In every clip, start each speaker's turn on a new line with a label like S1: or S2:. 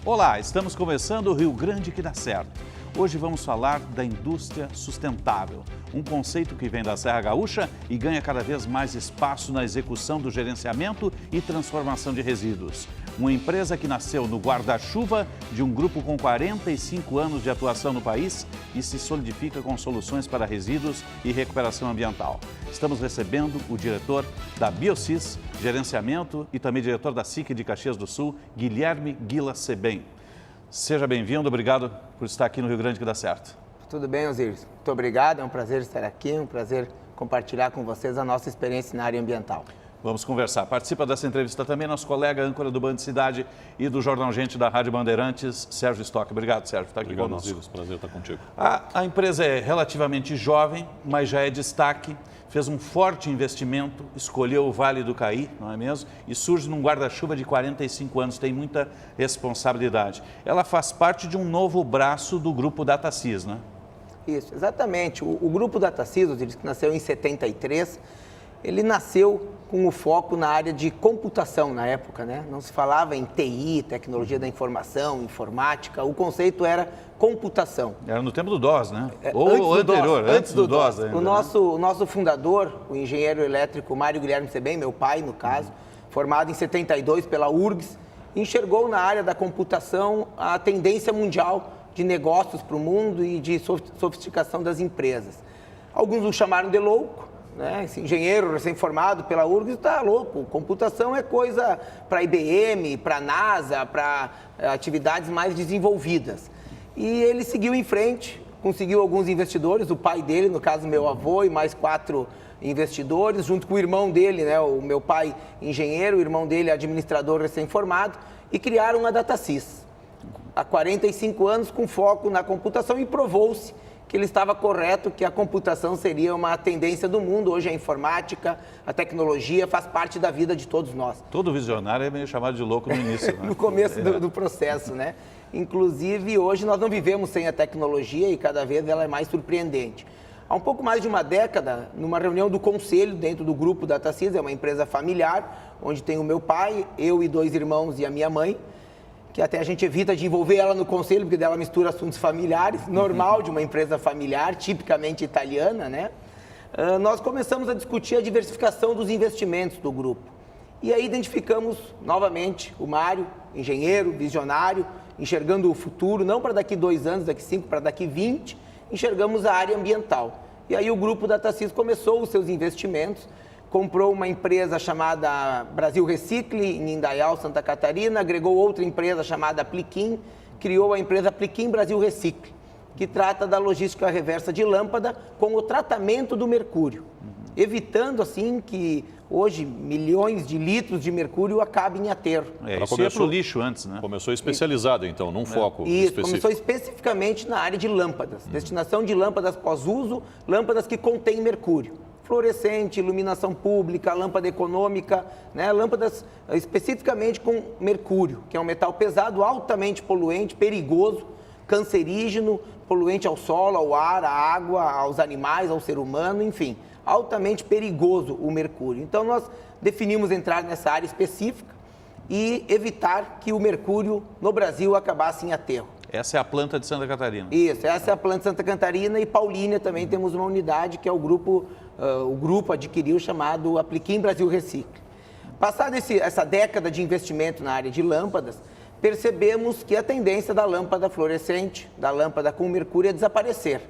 S1: Olá, estamos começando o Rio Grande que dá certo. Hoje vamos falar da indústria sustentável, um conceito que vem da Serra Gaúcha e ganha cada vez mais espaço na execução do gerenciamento e transformação de resíduos. Uma empresa que nasceu no guarda-chuva de um grupo com 45 anos de atuação no país e se solidifica com soluções para resíduos e recuperação ambiental. Estamos recebendo o diretor da Biocis, gerenciamento e também diretor da SIC de Caxias do Sul, Guilherme Guila Sebem. Seja bem-vindo, obrigado por estar aqui no Rio Grande que dá certo.
S2: Tudo bem, Osiris? Muito obrigado, é um prazer estar aqui, um prazer compartilhar com vocês a nossa experiência na área ambiental.
S1: Vamos conversar. Participa dessa entrevista também nosso colega âncora do Band Cidade e do Jornal Gente da Rádio Bandeirantes, Sérgio Stock. Obrigado, Sérgio, por estar aqui conosco.
S3: Obrigado, prazer estar contigo.
S1: A empresa é relativamente jovem, mas já é destaque. Fez um forte investimento, escolheu o Vale do Caí, não é mesmo? E surge num guarda-chuva de 45 anos, tem muita responsabilidade. Ela faz parte de um novo braço do Grupo Datacis, né?
S2: Isso, exatamente. O Grupo Datacis, que nasceu em 73, ele nasceu com o foco na área de computação na época, né? Não se falava em TI, tecnologia da informação, informática, o conceito era computação.
S1: Era no tempo do DOS, né? Ou anterior, antes do DOS ainda,
S2: o nosso fundador, o engenheiro elétrico Mário Guilherme Sebem, meu pai no caso, formado em 72 pela URGS, enxergou na área da computação a tendência mundial de negócios para o mundo e de sofisticação das empresas. Alguns o chamaram de louco, né? Esse engenheiro recém-formado pela URGS está louco. Computação é coisa para IBM, para NASA, para atividades mais desenvolvidas. E ele seguiu em frente, conseguiu alguns investidores, o pai dele, no caso meu avô, e mais 4 investidores, junto com o irmão dele, né? O meu pai engenheiro, o irmão dele administrador recém-formado, e criaram a Datacis. Há 45 anos com foco na computação e provou-se que ele estava correto, que a computação seria uma tendência do mundo. Hoje a informática, a tecnologia faz parte da vida de todos nós.
S1: Todo visionário é meio chamado de louco no início, né?
S2: No começo do processo, né? Inclusive, hoje nós não vivemos sem a tecnologia e cada vez ela é mais surpreendente. Há um pouco mais de uma década, numa reunião do conselho dentro do Grupo Datacis, é uma empresa familiar, onde tem o meu pai, eu e 2 irmãos e a minha mãe, que até a gente evita de envolver ela no conselho, porque dela mistura assuntos familiares, normal de uma empresa familiar, tipicamente italiana, né? Nós começamos a discutir a diversificação dos investimentos do grupo. E aí identificamos novamente o Mário, engenheiro, visionário, enxergando o futuro, não para daqui 2 anos, daqui 5, para daqui 20, enxergamos a área ambiental. E aí o grupo Datacis começou os seus investimentos, comprou uma empresa chamada Brasil Recicle, em Indaial, Santa Catarina, agregou outra empresa chamada Apliquim, criou a empresa Apliquim Brasil Recicle, que trata da logística reversa de lâmpada com o tratamento do mercúrio, evitando assim que hoje milhões de litros de mercúrio acabem em aterro.
S1: Isso ia para o lixo antes, né?
S3: Começou especializado, então, num foco
S2: específico.
S3: específico.
S2: Começou especificamente na área de lâmpadas, destinação de lâmpadas pós-uso, lâmpadas que contêm mercúrio. Fluorescente, iluminação pública, lâmpada econômica, né? Lâmpadas especificamente com mercúrio, que é um metal pesado, altamente poluente, perigoso, cancerígeno, poluente ao solo, ao ar, à água, aos animais, ao ser humano, enfim, altamente perigoso o mercúrio. Então nós definimos entrar nessa área específica e evitar que o mercúrio no Brasil acabasse em aterro.
S1: Essa é a planta de Santa Catarina.
S2: Isso, essa é a planta de Santa Catarina e Paulínia também temos uma unidade que é o grupo adquiriu chamado Apliquim Brasil Recicle. Passada essa década de investimento na área de lâmpadas, percebemos que a tendência da lâmpada fluorescente, da lâmpada com mercúrio é desaparecer.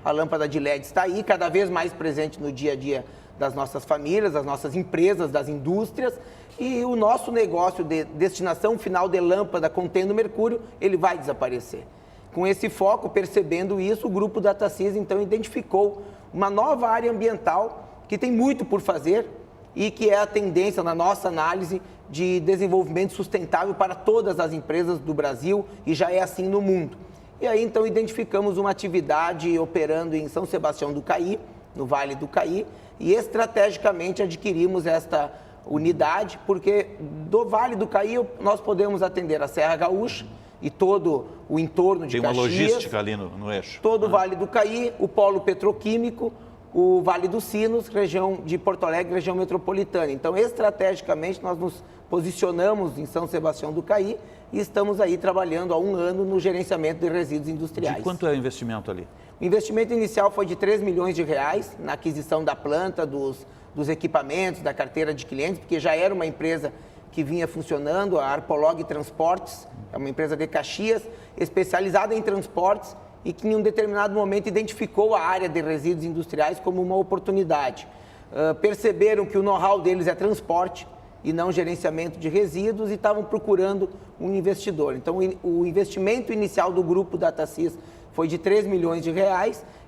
S2: A lâmpada de LED está aí, cada vez mais presente no dia a dia das nossas famílias, das nossas empresas, das indústrias, e o nosso negócio de destinação final de lâmpada contendo mercúrio, ele vai desaparecer. Com esse foco, percebendo isso, o Grupo Datacis, então, identificou uma nova área ambiental que tem muito por fazer e que é a tendência, na nossa análise, de desenvolvimento sustentável para todas as empresas do Brasil e já é assim no mundo. E aí, então, identificamos uma atividade operando em São Sebastião do Caí, no Vale do Caí, e estrategicamente adquirimos esta unidade, porque do Vale do Caí nós podemos atender a Serra Gaúcha e todo o entorno de Caxias.
S1: Tem uma logística ali no eixo.
S2: Todo o Vale do Caí, o polo petroquímico, o Vale dos Sinos, região de Porto Alegre, região metropolitana. Então, estrategicamente, nós nos posicionamos em São Sebastião do Caí e estamos aí trabalhando há 1 ano no gerenciamento de resíduos industriais.
S1: De quanto é o investimento ali?
S2: O investimento inicial foi de R$3 milhões na aquisição da planta, dos equipamentos, da carteira de clientes, porque já era uma empresa que vinha funcionando, a Arpolog Transportes, é uma empresa de Caxias, especializada em transportes e que em um determinado momento identificou a área de resíduos industriais como uma oportunidade. Perceberam que o know-how deles é transporte e não gerenciamento de resíduos e estavam procurando um investidor. Então, o investimento inicial do grupo DataSys foi de R$3 milhões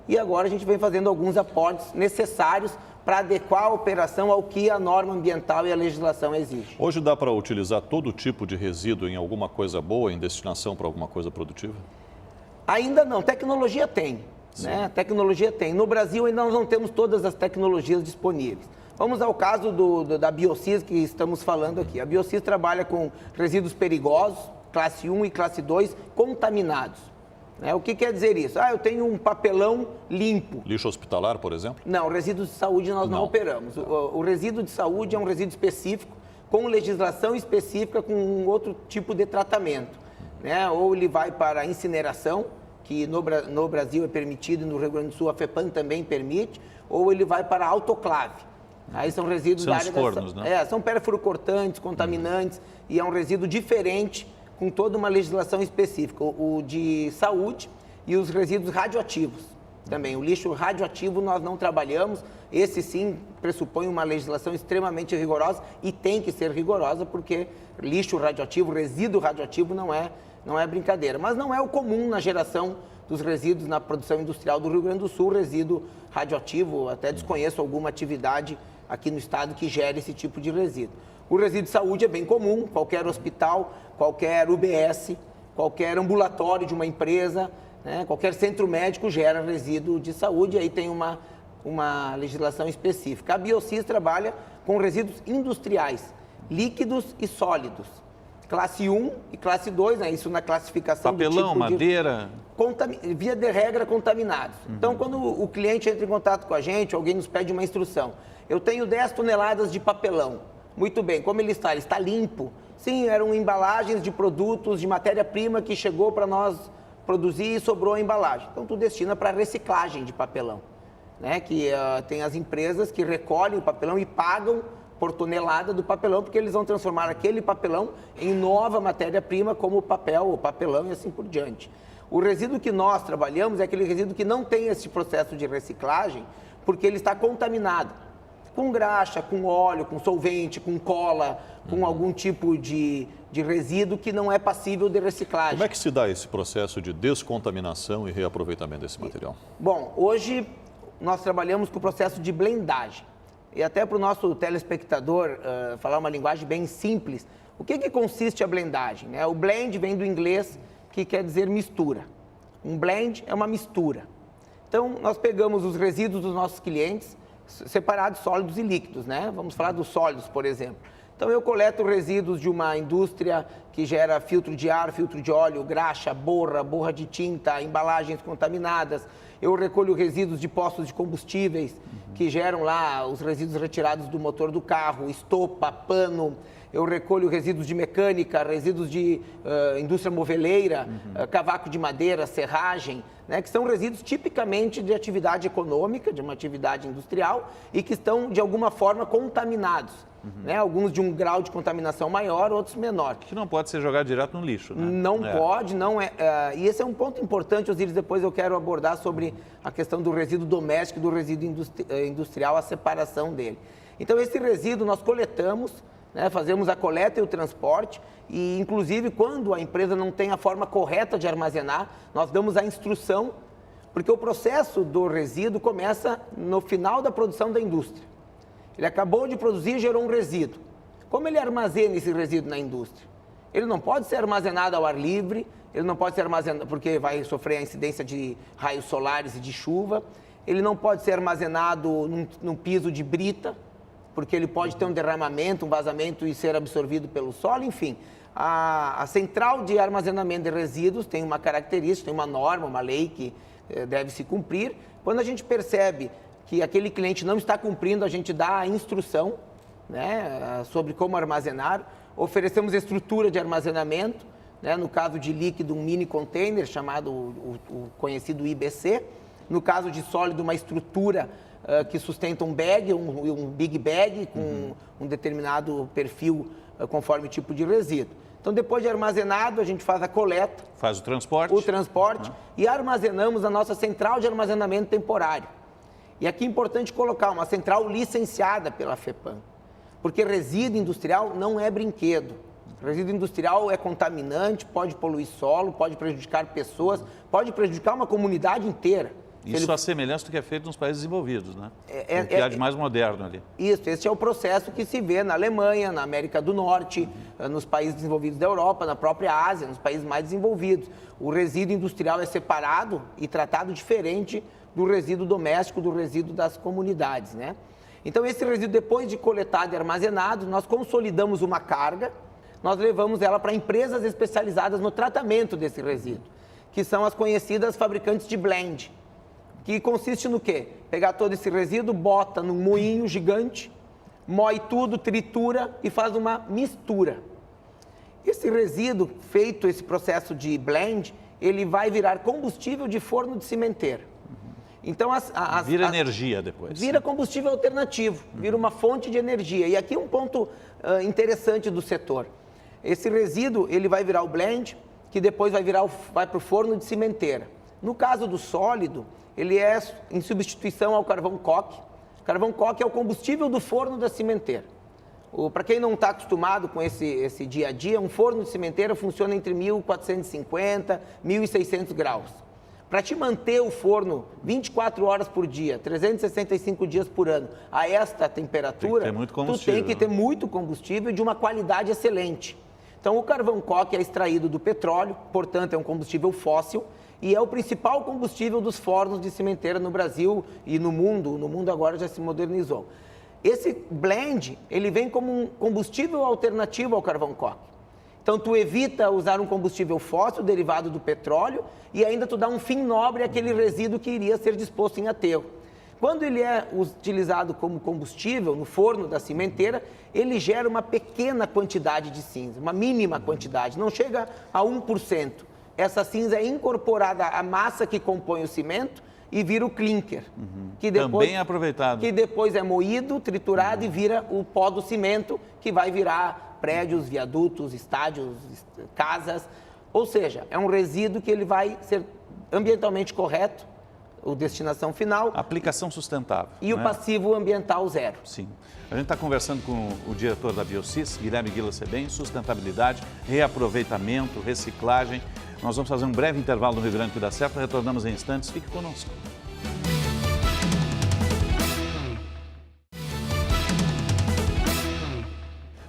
S2: e agora a gente vem fazendo alguns aportes necessários para adequar a operação ao que a norma ambiental e a legislação exigem.
S3: Hoje dá para utilizar todo tipo de resíduo em alguma coisa boa, em destinação para alguma coisa produtiva?
S2: Ainda não. Tecnologia tem. Né? Tecnologia tem. No Brasil ainda nós não temos todas as tecnologias disponíveis. Vamos ao caso da Biosys que estamos falando aqui. A Biosys trabalha com resíduos perigosos, classe 1 e classe 2, contaminados. O que quer dizer isso? Eu tenho um papelão limpo.
S3: Lixo hospitalar, por exemplo?
S2: Não, resíduos de saúde nós não operamos. O resíduo de saúde é um resíduo específico, com legislação específica, com um outro tipo de tratamento. Ou ele vai para a incineração, que no Brasil é permitido, no Rio Grande do Sul a FEPAM também permite, ou ele vai para a autoclave. Aí são resíduos da área
S3: fornos, né?
S2: São perfluorocortantes, contaminantes, e é um resíduo diferente, com toda uma legislação específica, o de saúde e os resíduos radioativos também. O lixo radioativo nós não trabalhamos, esse sim pressupõe uma legislação extremamente rigorosa e tem que ser rigorosa porque lixo radioativo, resíduo radioativo não é brincadeira. Mas não é o comum na geração dos resíduos na produção industrial do Rio Grande do Sul, resíduo radioativo, até desconheço alguma atividade aqui no estado que gere esse tipo de resíduo. O resíduo de saúde é bem comum, qualquer hospital, qualquer UBS, qualquer ambulatório de uma empresa, qualquer centro médico gera resíduo de saúde, e aí tem uma legislação específica. A Biosys trabalha com resíduos industriais, líquidos e sólidos, classe 1 e classe 2, isso na classificação
S1: papelão,
S2: do tipo
S1: madeira...
S2: Via de regra, contaminados. Então, quando o cliente entra em contato com a gente, alguém nos pede uma instrução, eu tenho 10 toneladas de papelão. Muito bem, como ele está? Ele está limpo. Sim, eram embalagens de produtos, de matéria-prima que chegou para nós produzir e sobrou a embalagem. Então, tu destina para reciclagem de papelão. Que tem as empresas que recolhem o papelão e pagam por tonelada do papelão, porque eles vão transformar aquele papelão em nova matéria-prima, como o papel, o papelão e assim por diante. O resíduo que nós trabalhamos é aquele resíduo que não tem esse processo de reciclagem, porque ele está contaminado. Com graxa, com óleo, com solvente, com cola, com algum tipo de resíduo que não é passível de reciclagem.
S3: Como é que se dá esse processo de descontaminação e reaproveitamento desse material?
S2: Bom, hoje nós trabalhamos com o processo de blendagem. E até para o nosso telespectador falar uma linguagem bem simples, o que consiste a blendagem? O blend vem do inglês, que quer dizer mistura. Um blend é uma mistura. Então, nós pegamos os resíduos dos nossos clientes, separados sólidos e líquidos, Vamos falar dos sólidos, por exemplo. Então, eu coleto resíduos de uma indústria que gera filtro de ar, filtro de óleo, graxa, borra de tinta, embalagens contaminadas. Eu recolho resíduos de postos de combustíveis que geram lá os resíduos retirados do motor do carro, estopa, pano. Eu recolho resíduos de mecânica, resíduos de indústria moveleira, cavaco de madeira, serragem, que são resíduos tipicamente de atividade econômica, de uma atividade industrial e que estão, de alguma forma, contaminados. Alguns de um grau de contaminação maior, outros menor.
S1: Que não pode ser jogado direto no lixo,
S2: Não pode, não é. E esse é um ponto importante, Osíris, depois eu quero abordar sobre a questão do resíduo doméstico e do resíduo industrial, a separação dele. Então, esse resíduo nós coletamos, fazemos a coleta e o transporte e, inclusive, quando a empresa não tem a forma correta de armazenar, nós damos a instrução, porque o processo do resíduo começa no final da produção da indústria. Ele acabou de produzir e gerou um resíduo. Como ele armazena esse resíduo na indústria? Ele não pode ser armazenado ao ar livre, ele não pode ser armazenado porque vai sofrer a incidência de raios solares e de chuva, ele não pode ser armazenado num piso de brita, porque ele pode ter um derramamento, um vazamento e ser absorvido pelo solo, enfim. A central de armazenamento de resíduos tem uma característica, tem uma norma, uma lei que deve se cumprir. Quando a gente percebe que aquele cliente não está cumprindo, a gente dá a instrução, né, sobre como armazenar. Oferecemos estrutura de armazenamento, né, no caso de líquido, um mini container chamado o conhecido IBC. No caso de sólido, uma estrutura que sustenta um bag, um big bag com um determinado perfil conforme o tipo de resíduo. Então, depois de armazenado, a gente faz a coleta.
S1: Faz o transporte.
S2: E armazenamos na nossa central de armazenamento temporário. E aqui é importante colocar uma central licenciada pela FEPAM, porque resíduo industrial não é brinquedo. Resíduo industrial é contaminante, pode poluir solo, pode prejudicar pessoas, pode prejudicar uma comunidade inteira.
S1: Isso a semelhança do que é feito nos países desenvolvidos, né? O que há de mais moderno ali.
S2: Isso, esse é o processo que se vê na Alemanha, na América do Norte, nos países desenvolvidos da Europa, na própria Ásia, nos países mais desenvolvidos. O resíduo industrial é separado e tratado diferente do resíduo doméstico, do resíduo das comunidades, né? Então, esse resíduo, depois de coletado e armazenado, nós consolidamos uma carga, nós levamos ela para empresas especializadas no tratamento desse resíduo, que são as conhecidas fabricantes de blend, que consiste no quê? Pegar todo esse resíduo, bota num moinho gigante, moe tudo, tritura e faz uma mistura. Esse resíduo, feito esse processo de blend, ele vai virar combustível de forno de cimenteira. Então,
S1: vira energia depois.
S2: Vira combustível alternativo, vira uma fonte de energia. E aqui um ponto interessante do setor. Esse resíduo, ele vai virar o blend, que depois vai para o forno de cimenteira. No caso do sólido, ele é em substituição ao carvão coque. O carvão coque é o combustível do forno da cimenteira. Para quem não está acostumado com esse dia a dia, um forno de cimenteira funciona entre 1.450 e 1.600 graus. Para te manter o forno 24 horas por dia, 365 dias por ano, a esta temperatura, tu tem que ter muito combustível de uma qualidade excelente. Então, o carvão coque é extraído do petróleo, portanto, é um combustível fóssil e é o principal combustível dos fornos de cimenteira no Brasil e no mundo. No mundo agora já se modernizou. Esse blend, ele vem como um combustível alternativo ao carvão coque. Então, tu evita usar um combustível fóssil derivado do petróleo e ainda tu dá um fim nobre àquele resíduo que iria ser disposto em aterro. Quando ele é utilizado como combustível no forno da cimenteira, ele gera uma pequena quantidade de cinza, uma mínima quantidade, não chega a 1%. Essa cinza é incorporada à massa que compõe o cimento e vira o clinker, que depois,
S1: também é aproveitado.
S2: Que depois é moído, triturado e vira o pó do cimento, que vai virar prédios, viadutos, estádios, casas. Ou seja, é um resíduo que ele vai ser ambientalmente correto, a destinação final.
S1: Aplicação sustentável.
S2: E o passivo ambiental zero.
S1: Sim. A gente está conversando com o diretor da Biocis, Guilherme Guila Sebem, sustentabilidade, reaproveitamento, reciclagem. Nós vamos fazer um breve intervalo no Rio Grande que dá certo, retornamos em instantes, fique conosco.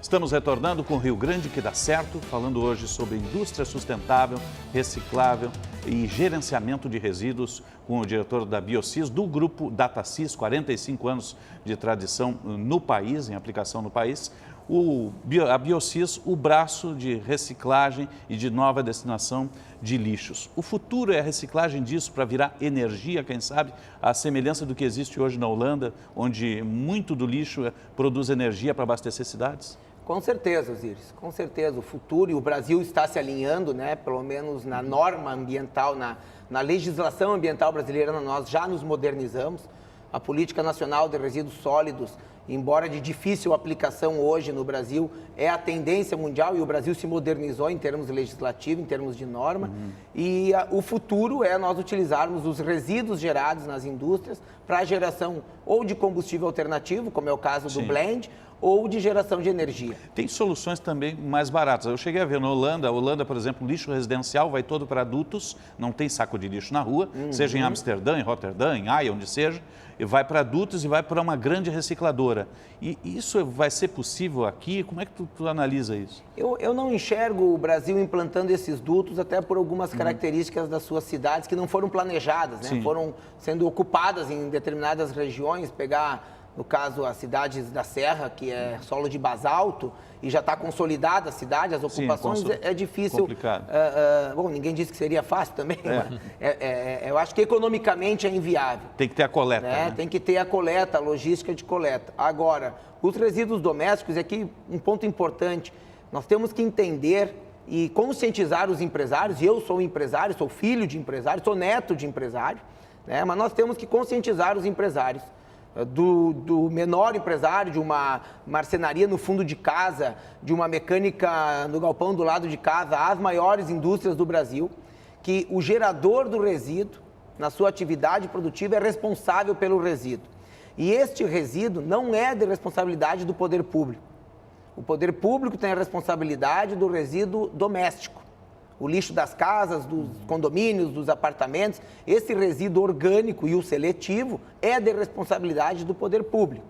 S1: Estamos retornando com o Rio Grande que dá certo, falando hoje sobre indústria sustentável, reciclável e gerenciamento de resíduos com o diretor da Biocis, do grupo DataSys, 45 anos de tradição no país, em aplicação no país. A Biocis, o braço de reciclagem e de nova destinação de lixos. O futuro é a reciclagem disso para virar energia, quem sabe, a semelhança do que existe hoje na Holanda, onde muito do lixo produz energia para abastecer cidades?
S2: Com certeza, Osiris, com certeza. O futuro, e o Brasil está se alinhando, né, pelo menos na norma ambiental, na legislação ambiental brasileira, nós já nos modernizamos. A Política Nacional de Resíduos Sólidos, embora de difícil aplicação hoje no Brasil, é a tendência mundial e o Brasil se modernizou em termos legislativos, em termos de norma. E o futuro é nós utilizarmos os resíduos gerados nas indústrias para a geração ou de combustível alternativo, como é o caso do blend, ou de geração de energia.
S1: Tem soluções também mais baratas. Eu cheguei a ver na Holanda, por exemplo, lixo residencial vai todo para adultos, não tem saco de lixo na rua, seja em Amsterdã, em Roterdã, em Haia, onde seja, e vai para adultos e vai para uma grande recicladora. E isso vai ser possível aqui? Como é que tu analisa isso?
S2: Eu não enxergo o Brasil implantando esses dutos, até por algumas características das suas cidades que não foram planejadas, né? Foram sendo ocupadas em determinadas regiões, pegar no caso as cidades da Serra, que é solo de basalto, e já está consolidada a cidade, as ocupações, é difícil.
S1: Complicado.
S2: Bom, ninguém disse que seria fácil também, eu acho que economicamente é inviável.
S1: Tem que ter a coleta. Né?
S2: Tem que ter a coleta, a logística de coleta. Agora, os resíduos domésticos, aqui um ponto importante, nós temos que entender e conscientizar os empresários, eu sou empresário, sou filho de empresário, sou neto de empresário, né? Mas nós temos que conscientizar os empresários, do menor empresário, de uma marcenaria no fundo de casa, de uma mecânica no galpão do lado de casa, às maiores indústrias do Brasil, que o gerador do resíduo, na sua atividade produtiva, é responsável pelo resíduo. E este resíduo não é de responsabilidade do poder público. O poder público tem a responsabilidade do resíduo doméstico. O lixo das casas, dos condomínios, dos apartamentos, esse resíduo orgânico e o seletivo é de responsabilidade do poder público.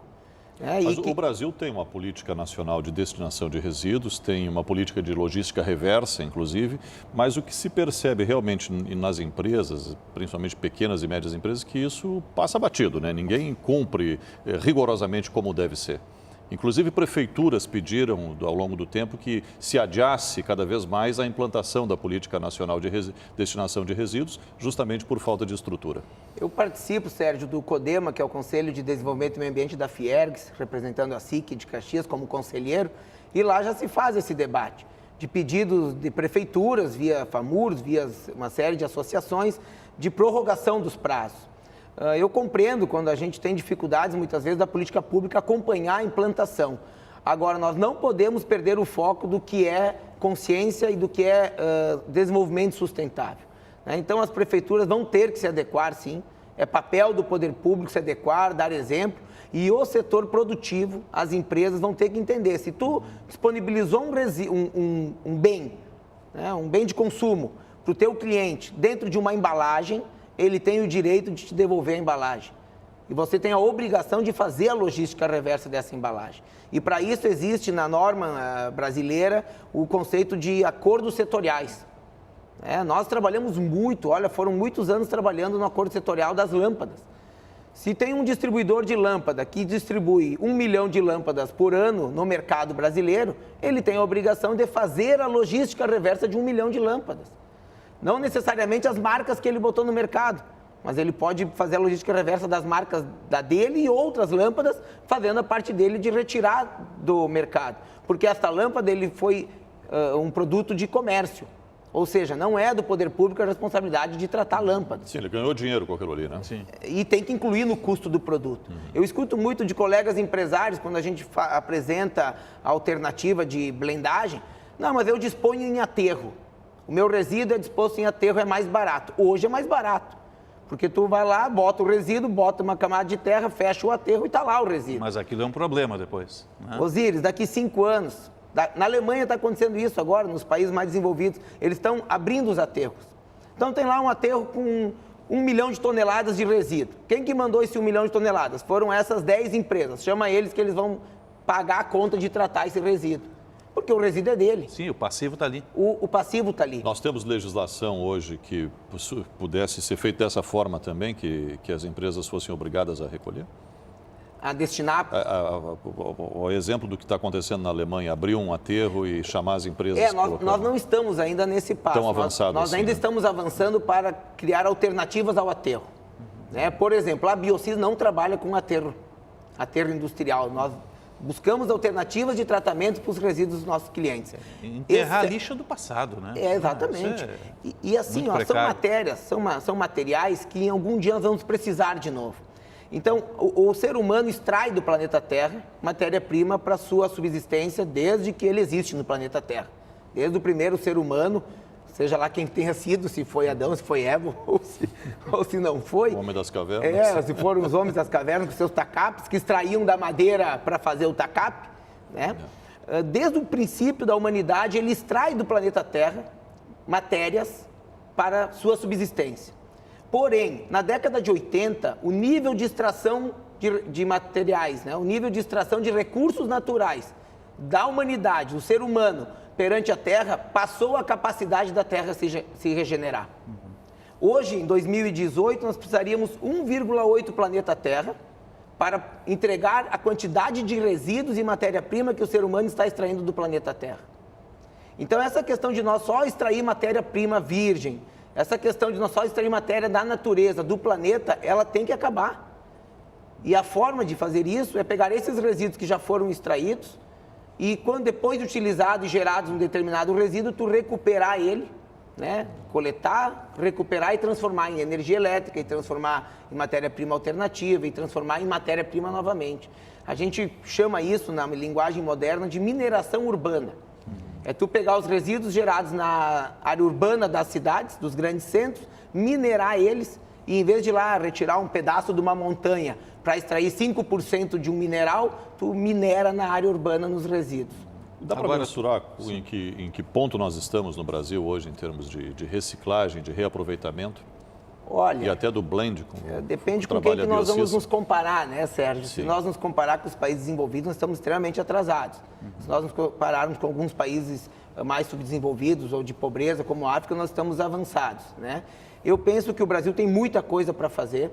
S3: Mas o Brasil tem uma política nacional de destinação de resíduos, tem uma política de logística reversa, inclusive, mas o que se percebe realmente nas empresas, principalmente pequenas e médias empresas, que isso passa batido, né? Ninguém cumpre rigorosamente como deve ser. Inclusive, prefeituras pediram, ao longo do tempo, que se adiasse cada vez mais a implantação da Política Nacional de Destinação de Resíduos, justamente por falta de estrutura.
S2: Eu participo, Sérgio, do CODEMA, que é o Conselho de Desenvolvimento e Meio Ambiente da Fiergs, representando a SIC de Caxias como conselheiro, e lá já se faz esse debate de pedidos de prefeituras, via FAMURS, via uma série de associações, de prorrogação dos prazos. Eu compreendo quando a gente tem dificuldades, muitas vezes, da política pública acompanhar a implantação. Agora, nós não podemos perder o foco do que é consciência e do que é desenvolvimento sustentável. Então, as prefeituras vão ter que se adequar, sim. É papel do poder público se adequar, dar exemplo. E o setor produtivo, as empresas vão ter que entender. Se tu disponibilizou um bem, né, um bem de consumo para o teu cliente dentro de uma embalagem, ele tem o direito de te devolver a embalagem. E você tem a obrigação de fazer a logística reversa dessa embalagem. E para isso existe na norma brasileira o conceito de acordos setoriais. Nós trabalhamos muito, foram muitos anos trabalhando no acordo setorial das lâmpadas. Se tem um distribuidor de lâmpada que distribui 1 milhão de lâmpadas por ano no mercado brasileiro, ele tem a obrigação de fazer a logística reversa de 1 milhão de lâmpadas. Não necessariamente as marcas que ele botou no mercado, mas ele pode fazer a logística reversa das marcas da dele e outras lâmpadas, fazendo a parte dele de retirar do mercado. Porque esta lâmpada ele foi um produto de comércio, ou seja, não é do poder público a responsabilidade de tratar a lâmpada.
S3: Sim, ele ganhou dinheiro com aquilo ali, né?
S1: Sim.
S2: E tem que incluir no custo do produto. Eu escuto muito de colegas empresários, quando a gente apresenta a alternativa de blendagem, não, mas eu disponho em aterro. O meu resíduo é disposto em aterro, é mais barato. Hoje é mais barato, porque tu vai lá, bota o resíduo, bota uma camada de terra, fecha o aterro e está lá o resíduo.
S1: Mas aquilo é um problema depois. Né?
S2: Osíris, daqui 5 anos, na Alemanha está acontecendo isso agora, nos países mais desenvolvidos, eles estão abrindo os aterros. Então tem lá um aterro com 1 milhão de toneladas de resíduo. Quem que mandou esse 1 milhão de toneladas? Foram essas 10 empresas. Chama eles que eles vão pagar a conta de tratar esse resíduo. Porque o resíduo é dele.
S1: Sim, o passivo está ali.
S2: O passivo está ali.
S3: Nós temos legislação hoje que pudesse ser feita dessa forma também, que as empresas fossem obrigadas a recolher?
S2: A destinar...
S3: O exemplo do que está acontecendo na Alemanha, abrir um aterro e chamar as empresas...
S2: Nós não estamos ainda nesse passo.
S3: Tão avançado
S2: nós ainda estamos avançando para criar alternativas ao aterro. Por exemplo, a Biocis não trabalha com aterro industrial. Nós buscamos alternativas de tratamento para os resíduos dos nossos clientes.
S1: Enterrar lixo do passado, né?
S2: Exatamente. E assim, são materiais que em algum dia nós vamos precisar de novo. Então, o ser humano extrai do planeta Terra matéria-prima para a sua subsistência desde que ele existe no planeta Terra. Desde o primeiro ser humano, seja lá quem tenha sido, se foi Adão, se foi Eva ou se não foi.
S3: O homem das cavernas.
S2: Se foram os homens das cavernas com seus tacapes, que extraíam da madeira para fazer o tacape. Né? Desde o princípio da humanidade, ele extrai do planeta Terra matérias para sua subsistência. Porém, na década de 80, o nível de extração de materiais, né? O nível de extração de recursos naturais da humanidade, do ser humano, perante a Terra, passou a capacidade da Terra se regenerar. Hoje, em 2018, nós precisaríamos 1,8 planeta Terra para entregar a quantidade de resíduos e matéria-prima que o ser humano está extraindo do planeta Terra. Então, essa questão de nós só extrair matéria-prima virgem, essa questão de nós só extrair matéria da natureza, do planeta, ela tem que acabar. E a forma de fazer isso é pegar esses resíduos que já foram extraídos e, quando depois de utilizado e gerado um determinado resíduo, tu recuperar ele, né? Coletar, recuperar e transformar em energia elétrica, e transformar em matéria-prima alternativa, e transformar em matéria-prima novamente. A gente chama isso, na linguagem moderna, de mineração urbana. É tu pegar os resíduos gerados na área urbana das cidades, dos grandes centros, minerar eles e, em vez de ir lá retirar um pedaço de uma montanha para extrair 5% de um mineral, tu minera na área urbana nos resíduos.
S3: Dá para mensurar em que ponto nós estamos no Brasil hoje em termos de reciclagem, de reaproveitamento?
S2: Olha,
S3: e até do blend com
S2: depende com quem que nós vamos nos comparar, né, Sérgio? Sim. Se nós nos comparar com os países desenvolvidos, nós estamos extremamente atrasados. Se nós nos compararmos com alguns países mais subdesenvolvidos ou de pobreza, como a África, nós estamos avançados, né? Eu penso que o Brasil tem muita coisa para fazer.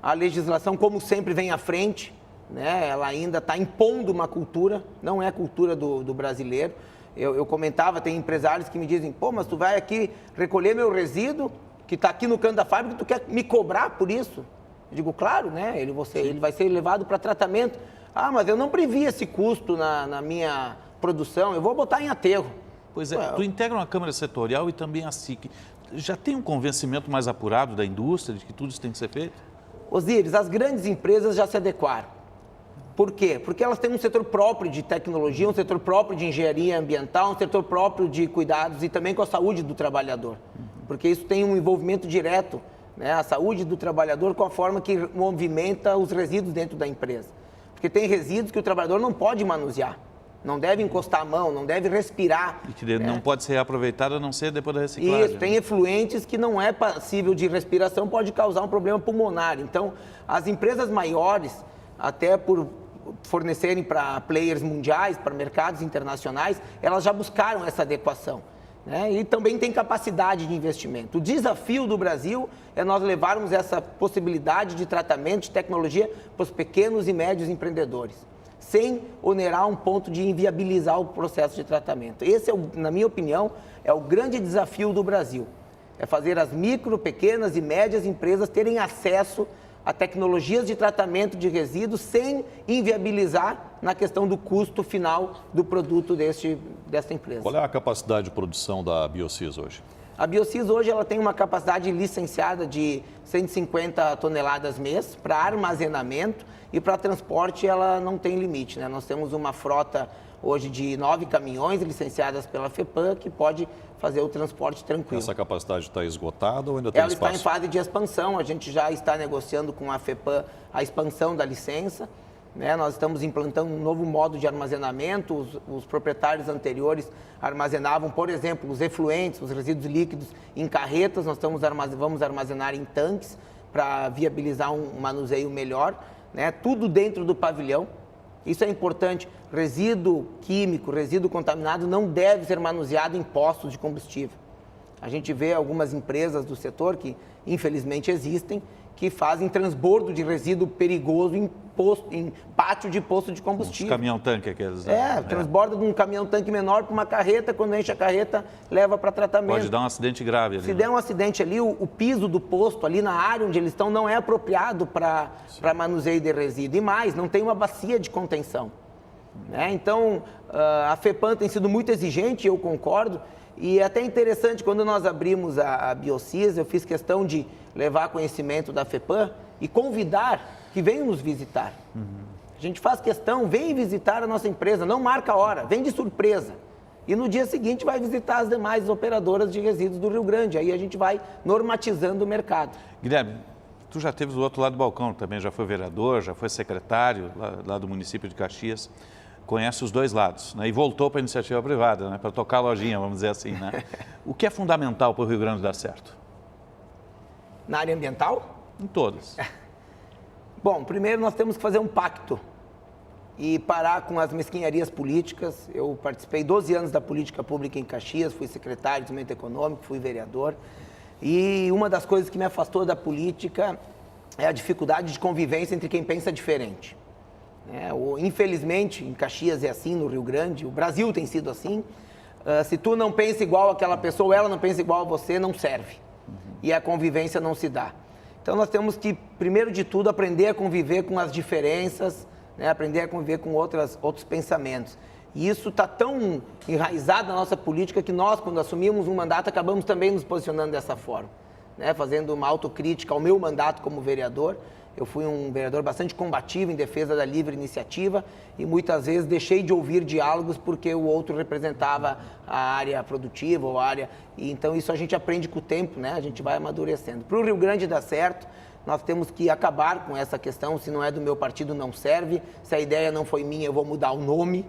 S2: A legislação, como sempre, vem à frente, né? Ela ainda está impondo uma cultura, não é a cultura do brasileiro. Eu comentava, tem empresários que me dizem, pô, mas tu vai aqui recolher meu resíduo, que está aqui no canto da fábrica, tu quer me cobrar por isso? Eu digo, claro, né? Ele vai ser levado para tratamento. Ah, mas eu não previ esse custo na minha produção, eu vou botar em aterro.
S1: Pois é, tu integra uma Câmara Setorial e também a SIC. Já tem um convencimento mais apurado da indústria de que tudo isso tem que ser feito?
S2: Osíris, as grandes empresas já se adequaram. Por quê? Porque elas têm um setor próprio de tecnologia, um setor próprio de engenharia ambiental, um setor próprio de cuidados e também com a saúde do trabalhador. Porque isso tem um envolvimento direto, né? A saúde do trabalhador com a forma que movimenta os resíduos dentro da empresa. Porque tem resíduos que o trabalhador não pode manusear, não deve encostar a mão, não deve respirar.
S1: E que não pode ser reaproveitado a não ser depois da reciclagem.
S2: Isso, tem efluentes que não é passível de respiração, pode causar um problema pulmonar. Então, as empresas maiores, até por fornecerem para players mundiais, para mercados internacionais, elas já buscaram essa adequação, né? E também tem capacidade de investimento. O desafio do Brasil é nós levarmos essa possibilidade de tratamento, de tecnologia para os pequenos e médios empreendedores, sem onerar um ponto de inviabilizar o processo de tratamento. Esse, na minha opinião, é o grande desafio do Brasil. É fazer as micro, pequenas e médias empresas terem acesso a tecnologias de tratamento de resíduos sem inviabilizar na questão do custo final do produto dessa empresa.
S3: Qual é a capacidade de produção da Biocis hoje?
S2: A Biocis hoje ela tem uma capacidade licenciada de 150 toneladas mês para armazenamento e para transporte ela não tem limite, né? Nós temos uma frota hoje de 9 caminhões licenciadas pela FEPAM que pode fazer o transporte tranquilo.
S3: Essa capacidade está esgotada ou ainda tem espaço?
S2: Ela está em fase de expansão, a gente já está negociando com a FEPAM a expansão da licença, né? Nós estamos implantando um novo modo de armazenamento, os proprietários anteriores armazenavam, por exemplo, os efluentes, os resíduos líquidos em carretas, nós vamos armazenar em tanques para viabilizar um manuseio melhor, né? Tudo dentro do pavilhão. Isso é importante. Resíduo químico, resíduo contaminado não deve ser manuseado em postos de combustível. A gente vê algumas empresas do setor, que infelizmente existem, que fazem transbordo de resíduo perigoso em pátio de posto de combustível.
S1: Os caminhão-tanque aqueles, né?
S2: Transborda de um caminhão-tanque menor para uma carreta, quando enche a carreta, leva para tratamento.
S1: Pode dar um acidente grave ali.
S2: Se der um acidente ali, o piso do posto, ali na área onde eles estão, não é apropriado para manuseio de resíduo. E mais, não tem uma bacia de contenção, né? Então, a FEPAM tem sido muito exigente, eu concordo, e é até interessante, quando nós abrimos a Biocis, eu fiz questão de levar conhecimento da FEPAM e convidar que venham nos visitar. A gente faz questão, vem visitar a nossa empresa, não marca a hora, vem de surpresa. E no dia seguinte vai visitar as demais operadoras de resíduos do Rio Grande, aí a gente vai normatizando o mercado.
S1: Guilherme, tu já esteve do outro lado do balcão também, já foi vereador, já foi secretário lá do município de Caxias. Conhece os dois lados, né? E voltou para a iniciativa privada, né? Para tocar a lojinha, vamos dizer assim, né? O que é fundamental para o Rio Grande dar certo?
S2: Na área ambiental?
S1: Em todas.
S2: Bom, primeiro nós temos que fazer um pacto e parar com as mesquinharias políticas. Eu participei 12 anos da política pública em Caxias, fui secretário de Desenvolvimento Econômico, fui vereador. E uma das coisas que me afastou da política é a dificuldade de convivência entre quem pensa diferente. Infelizmente, em Caxias é assim, no Rio Grande, o Brasil tem sido assim. Se tu não pensa igual àquela pessoa, ou ela não pensa igual a você, não serve. E a convivência não se dá. Então nós temos que, primeiro de tudo, aprender a conviver com as diferenças, aprender a conviver com outros pensamentos. E isso está tão enraizado na nossa política que nós, quando assumimos um mandato, acabamos também nos posicionando dessa forma, fazendo uma autocrítica ao meu mandato como vereador. Eu fui um vereador bastante combativo em defesa da livre iniciativa e muitas vezes deixei de ouvir diálogos porque o outro representava a área produtiva ou a área... E então isso a gente aprende com o tempo, a gente vai amadurecendo. Para o Rio Grande dar certo, nós temos que acabar com essa questão, se não é do meu partido não serve, se a ideia não foi minha eu vou mudar o nome,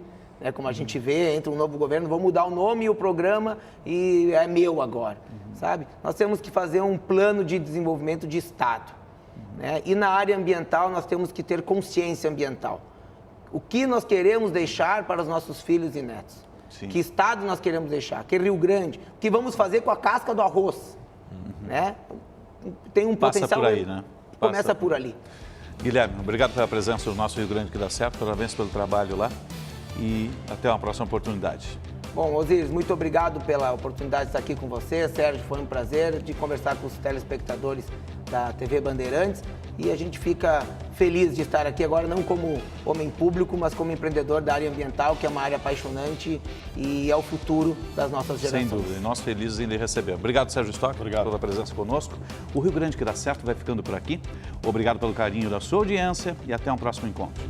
S2: como a gente vê, entra um novo governo, vou mudar o nome e o programa e é meu agora, sabe? Nós temos que fazer um plano de desenvolvimento de Estado. E na área ambiental nós temos que ter consciência ambiental. O que nós queremos deixar para os nossos filhos e netos? Sim. Que estado nós queremos deixar? Que Rio Grande? O que vamos fazer com a casca do arroz? Tem um potencial...
S1: Passa por aí, né?
S2: Começa por ali.
S1: Guilherme, obrigado pela presença do nosso Rio Grande que dá certo, parabéns pelo trabalho lá e até uma próxima oportunidade.
S2: Bom, Osiris, muito obrigado pela oportunidade de estar aqui com você. Sérgio, foi um prazer de conversar com os telespectadores da TV Bandeirantes e a gente fica feliz de estar aqui agora, não como homem público, mas como empreendedor da área ambiental, que é uma área apaixonante e é o futuro das nossas gerações.
S1: Sem dúvida, e nós felizes em lhe receber. Obrigado, Sérgio Stock, pela presença conosco. O Rio Grande que dá certo vai ficando por aqui. Obrigado pelo carinho da sua audiência e até um próximo encontro.